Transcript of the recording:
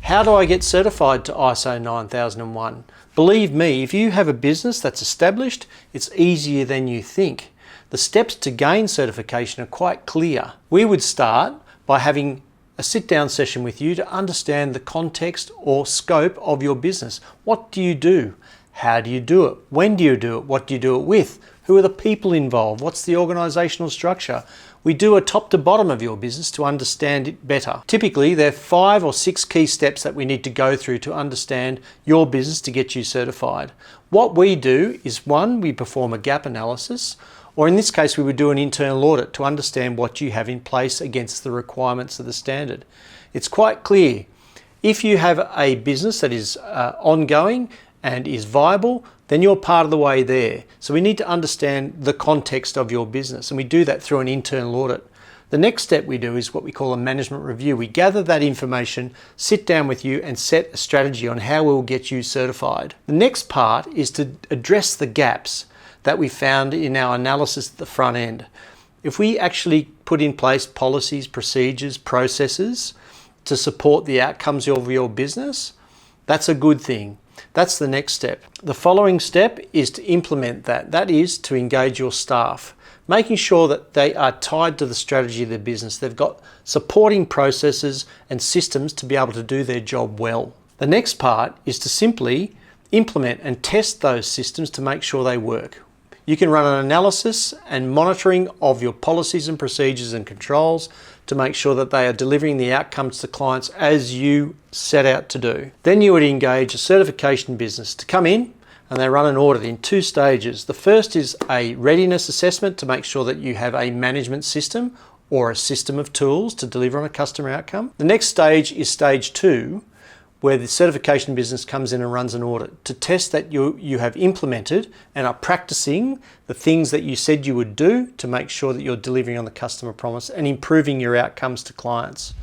How do I get certified to ISO 9001? Believe me, if you have a business that's established, it's easier than you think. The steps to gain certification are quite clear. We would start by having a sit-down session with you to understand the context or scope of your business. What do you do? How do you do it? When do you do it? What do you do it with? Who are the people involved? What's the organisational structure? We do a top to bottom of your business to understand it better. Typically, there are 5 or 6 key steps that we need to go through to understand your business to get you certified. What we do is, 1, we perform a gap analysis, or in this case, we would do an internal audit to understand what you have in place against the requirements of the standard. It's quite clear. If you have a business that is ongoing and is viable, then you're part of the way there. So we need to understand the context of your business, and we do that through an internal audit. The next step we do is what we call a management review. We gather that information, sit down with you and set a strategy on how we'll get you certified. The next part is to address the gaps that we found in our analysis at the front end. If we actually put in place policies, procedures, processes to support the outcomes of your business, that's a good thing. That's the next step. The following step is to implement that. That is to engage your staff, making sure that they are tied to the strategy of the business. They've got supporting processes and systems to be able to do their job well. The next part is to simply implement and test those systems to make sure they work. You can run an analysis and monitoring of your policies and procedures and controls to make sure that they are delivering the outcomes to clients as you set out to do. Then you would engage a certification business to come in, and they run an audit in 2 stages. The first is a readiness assessment to make sure that you have a management system or a system of tools to deliver on a customer outcome. The next stage is stage 2, where the certification business comes in and runs an audit to test that you have implemented and are practicing the things that you said you would do to make sure that you're delivering on the customer promise and improving your outcomes to clients.